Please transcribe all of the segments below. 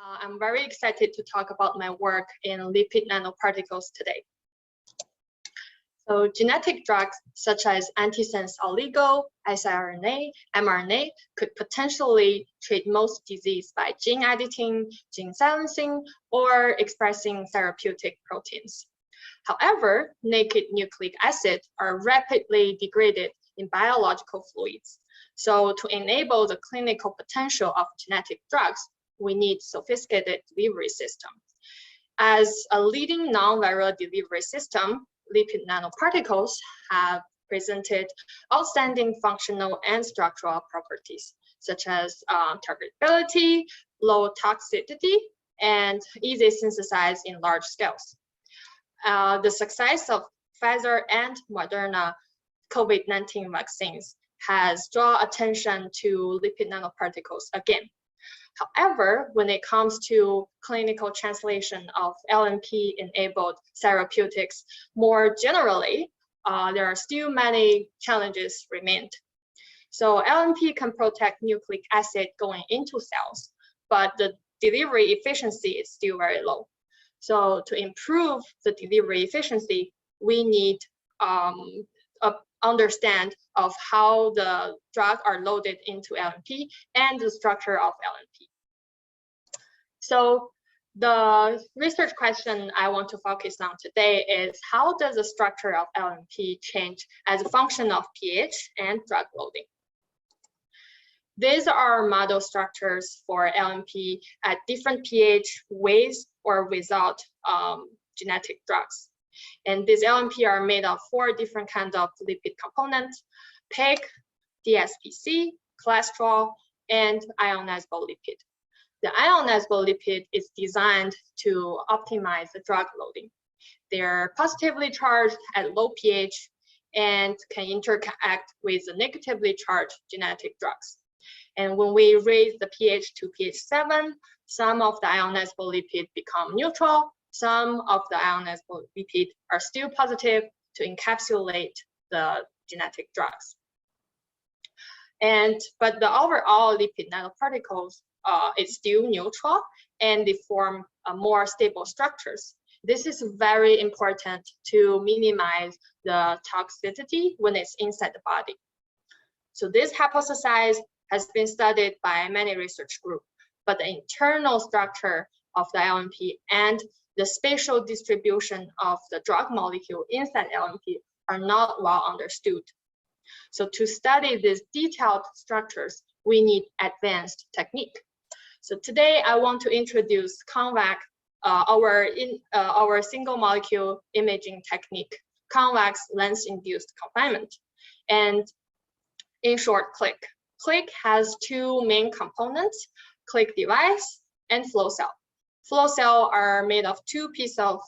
I'm very excited to talk about my work in lipid nanoparticles today. So genetic drugs such as antisense oligo, siRNA, mRNA could potentially treat most disease by gene editing, gene silencing, or expressing therapeutic proteins. However, naked nucleic acids are rapidly degraded in biological fluids. So to enable the clinical potential of genetic drugs, we need sophisticated delivery systems. As a leading non-viral delivery system, lipid nanoparticles have presented outstanding functional and structural properties, such as targetability, low toxicity, and easy synthesis in large scales. The success of Pfizer and Moderna COVID-19 vaccines has drawn attention to lipid nanoparticles again. However, when it comes to clinical translation of LNP-enabled therapeutics more generally, there are still many challenges remained. So LNP can protect nucleic acid going into cells, but the delivery efficiency is still very low. So to improve the delivery efficiency, we need understand of how the drugs are loaded into LNP and the structure of LNP. So the research question I want to focus on today is how does the structure of LNP change as a function of pH and drug loading? These are model structures for LNP at different pH with or without genetic drugs. And these LNP are made of 4 different kinds of lipid components: PEG, DSPC, cholesterol, and ionizable lipid. The ionizable lipid is designed to optimize the drug loading. They're positively charged at low pH and can interact with the negatively charged genetic drugs. And when we raise the pH to pH 7, some of the ionizable lipid become neutral. Some of the ionizable lipid are still positive to encapsulate the genetic drugs. But the overall lipid nanoparticles is still neutral, and they form more stable structures. This is very important to minimize the toxicity when it's inside the body. So this hypothesis has been studied by many research groups, but the internal structure of the LNP and the spatial distribution of the drug molecule inside LNP are not well understood. So to study these detailed structures, we need advanced technique. So today I want to introduce Convex, our single molecule imaging technique, Convex Lens-induced Confinement, and in short, CLiC. CLiC has 2 main components: CLiC device and flow cell. Flow cells are made of 2 pieces of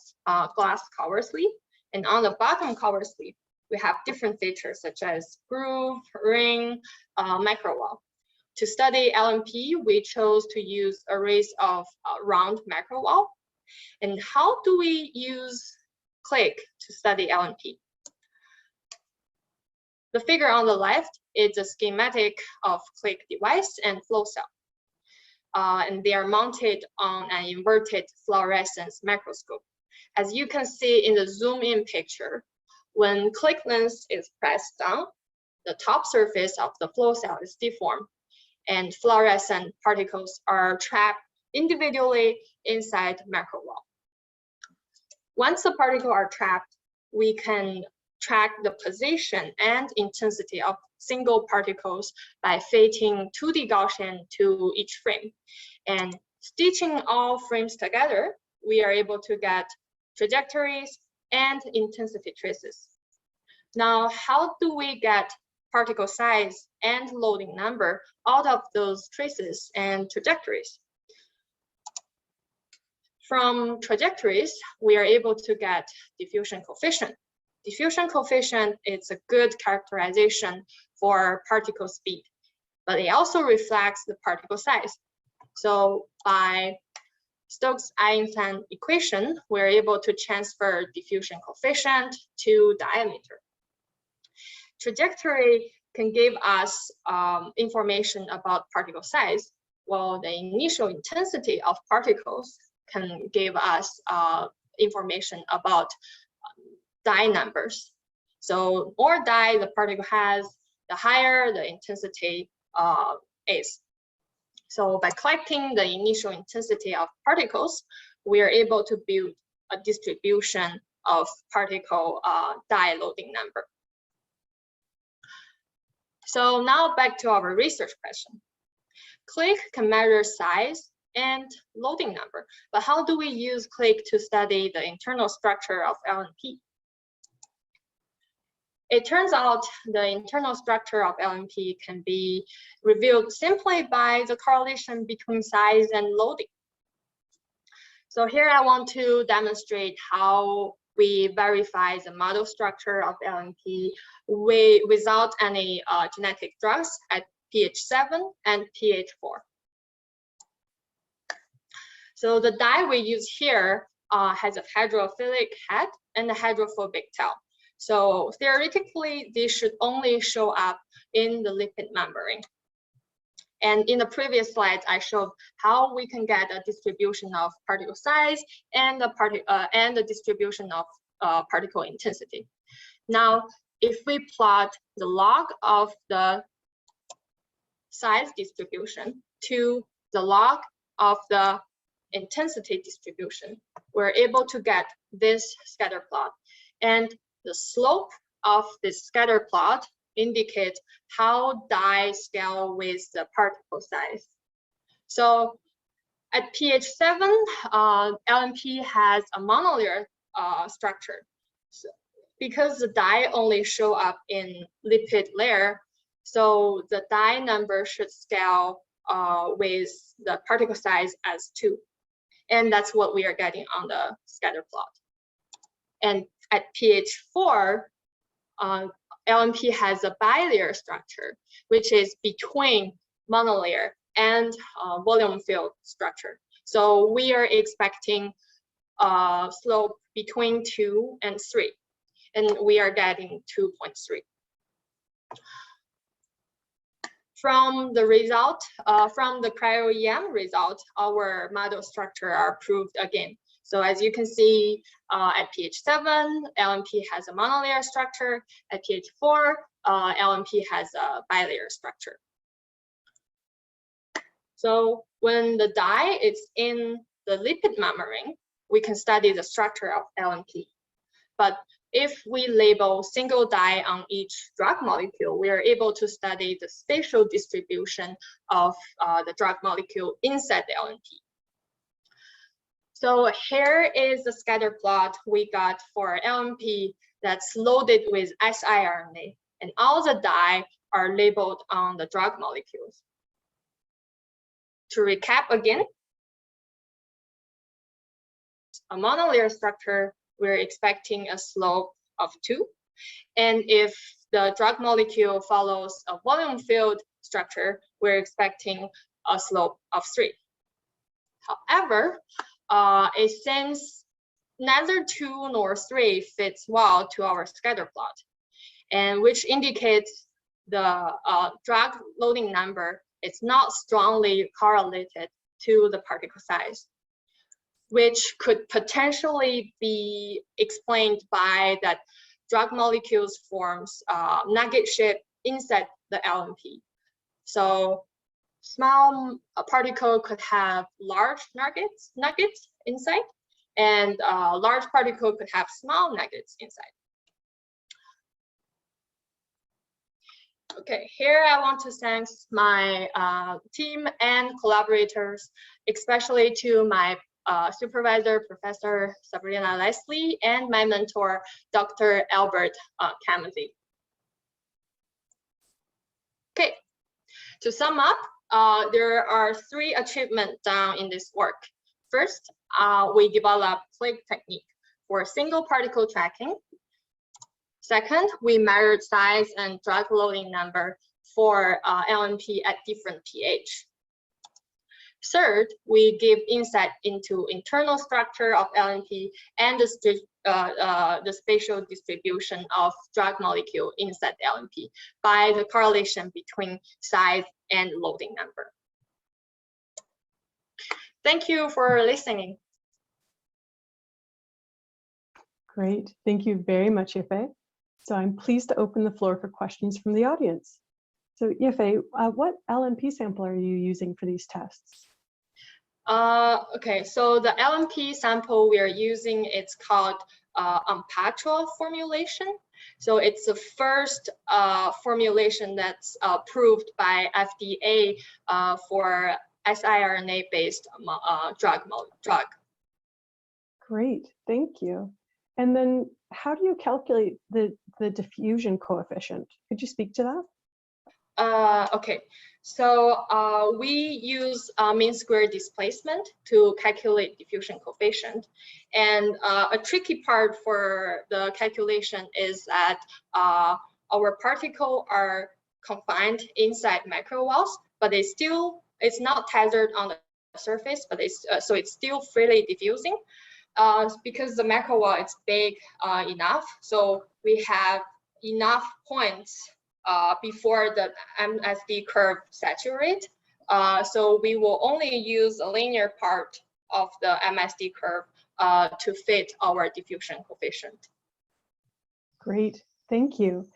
glass cover sleeve, and on the bottom cover sleeve, we have different features such as groove, ring, microwell. To study LNP, we chose to use arrays of round microwell. And how do we use CLiC to study LNP? The figure on the left is a schematic of CLiC device and flow cell. And they are mounted on an inverted fluorescence microscope. As you can see in the zoom in picture, when CLiC lens is pressed down, the top surface of the flow cell is deformed, and fluorescent particles are trapped individually inside microwell. Once the particles are trapped, we can track the position and intensity of single particles by fitting 2D Gaussian to each frame. And stitching all frames together, we are able to get trajectories and intensity traces. Now, how do we get particle size and loading number out of those traces and trajectories? From trajectories, we are able to get diffusion coefficient. Diffusion coefficient is a good characterization for particle speed, but it also reflects the particle size. So by Stokes-Einstein equation, we're able to transfer diffusion coefficient to diameter. Trajectory can give us information about particle size, well, the initial intensity of particles can give us information about dye numbers. So more dye the particle has, the higher the intensity is. So by collecting the initial intensity of particles, we are able to build a distribution of particle dye loading number. So now back to our research question. CLiC can measure size and loading number, but how do we use CLiC to study the internal structure of LNP? It turns out the internal structure of LNP can be revealed simply by the correlation between size and loading. So here I want to demonstrate how we verify the model structure of LNP without any genetic drugs at pH 7 and pH 4. So the dye we use here has a hydrophilic head and a hydrophobic tail. So theoretically, these should only show up in the lipid membrane. And in the previous slides, I showed how we can get a distribution of particle size and the distribution of particle intensity. Now, if we plot the log of the size distribution to the log of the intensity distribution, we're able to get this scatter plot. And the slope of this scatter plot indicates how dye scale with the particle size. So at pH 7, LNP has a monolayer structure. So because the dye only show up in lipid layer, so the dye number should scale with the particle size as 2. And that's what we are getting on the scatter plot. And at pH 4, LNP has a bilayer structure, which is between monolayer and volume field structure. So we are expecting a slope between 2 and 3, and we are getting 2.3. From the result, from the cryo-EM result, our model structure are proved again. So as you can see, at pH 7, LNP has a monolayer structure. At pH 4, LNP has a bilayer structure. So when the dye is in the lipid membrane, we can study the structure of LNP. But if we label single dye on each drug molecule, we are able to study the spatial distribution of the drug molecule inside the LNP. So here is the scatter plot we got for LNP that's loaded with siRNA, and all the dye are labeled on the drug molecules. To recap again, a monolayer structure, we're expecting a slope of 2. And if the drug molecule follows a volume field structure, we're expecting a slope of 3. However, since neither 2 nor 3 fits well to our scatter plot, and which indicates the drug loading number is not strongly correlated to the particle size, which could potentially be explained by that drug molecules forms nugget shape inside the LNP. So small particle could have large nuggets inside, and large particle could have small nuggets inside. Okay, here I want to thank my team and collaborators, especially to my supervisor, Professor Sabrina Leslie, and my mentor, Dr. Albert Camazzi. Okay, to sum up, there are 3 achievements done in this work. First, we developed CLiC technique for single particle tracking. Second, we measured size and drug loading number for LNP at different pH. Third, we give insight into internal structure of LNP and the spatial distribution of drug molecule inside LNP by the correlation between size and loading number. Thank you for listening. Great, thank you very much, Yifei. So I'm pleased to open the floor for questions from the audience. So Yifei, what LNP sample are you using for these tests? Okay, so the LNP sample we are using, it's called Onpattro formulation. So it's the first formulation that's approved by FDA for siRNA-based drug. Great, thank you. And then how do you calculate the diffusion coefficient? Could you speak to that? Okay, so we use mean square displacement to calculate diffusion coefficient. And a tricky part for the calculation is that our particles are confined inside microwells, but it's not tethered on the surface, but so it's still freely diffusing. Because the microwell is big enough, so we have enough points before the MSD curve saturate. So we will only use a linear part of the MSD curve to fit our diffusion coefficient. Great, thank you.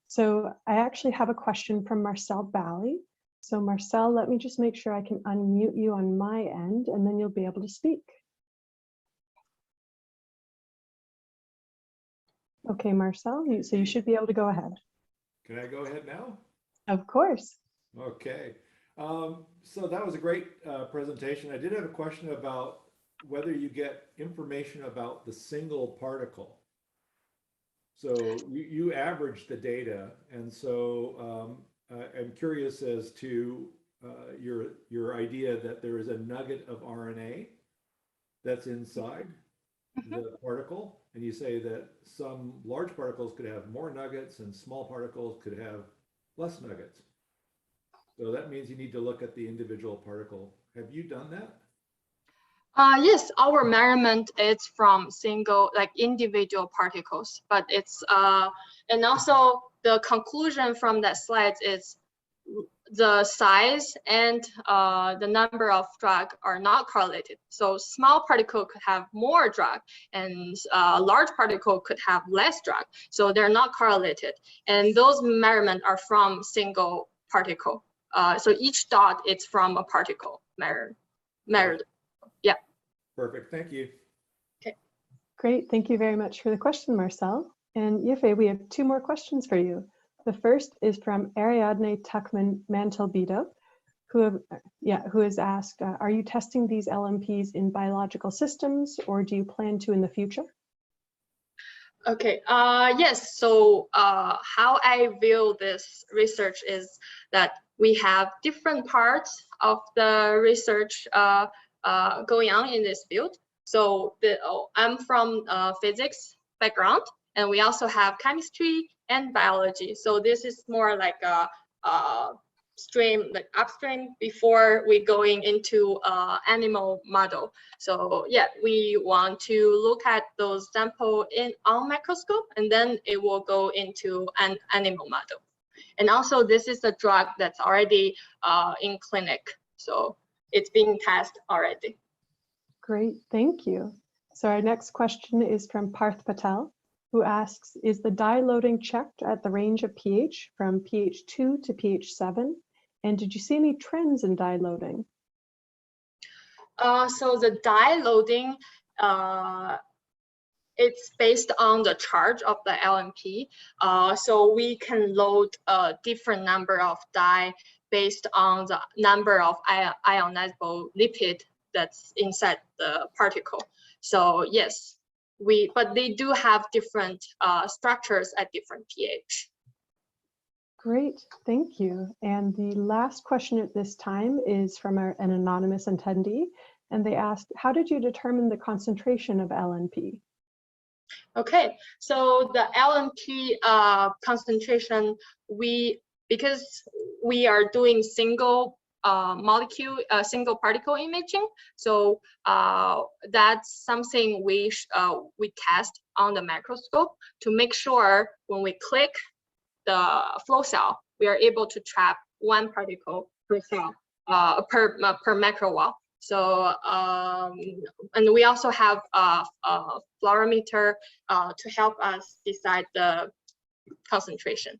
So I actually have a question from Marcel Bally. So Marcel, let me just make sure I can unmute you on my end, and then you'll be able to speak. Okay, Marcel, so you should be able to go ahead. Can I go ahead now? Of course. Okay. So that was a great presentation. I did have a question about whether you get information about the single particle. So you average the data, and so I'm curious as to your idea that there is a nugget of RNA that's inside the particle, and you say that some large particles could have more nuggets and small particles could have less nuggets. So that means you need to look at the individual particle. Have you done that? Yes, our measurement is from individual particles, but it's and also the conclusion from that slide is the size and the number of drug are not correlated. So small particle could have more drug, and large particle could have less drug. So they're not correlated, and those measurements are from single particle. So each dot is from a particle measured. Yeah. Perfect. Thank you. Okay. Great. Thank you very much for the question, Marcel. And Yifei, we have two more questions for you. The first is from Ariadne Tuckman Mantelbito, who has asked, are you testing these LNPs in biological systems, or do you plan to in the future? Okay, yes, so how I view this research is that we have different parts of the research going on in this field. So I'm from physics background, and we also have chemistry and biology. So this is more like a upstream before we going into animal model. So yeah, we want to look at those sample on microscope, and then it will go into an animal model. And also this is a drug that's already in clinic, so it's being tested already. Great, thank you. So our next question is from Parth Patel, who asks, is the dye loading checked at the range of pH from pH 2 to pH 7? And did you see any trends in dye loading? So the dye loading, it's based on the charge of the LNP. So we can load a different number of dye based on the number of ionizable lipid that's inside the particle. So yes, but they do have different structures at different pH. Great, thank you. And the last question at this time is from an anonymous attendee, and they asked, how did you determine the concentration of LNP? Okay, so the LNP concentration, because we are doing single single particle imaging, so that's something we test on the microscope to make sure when we click the flow cell, we are able to trap one particle per cell per microwell. So, and we also have a fluorometer to help us decide the concentration.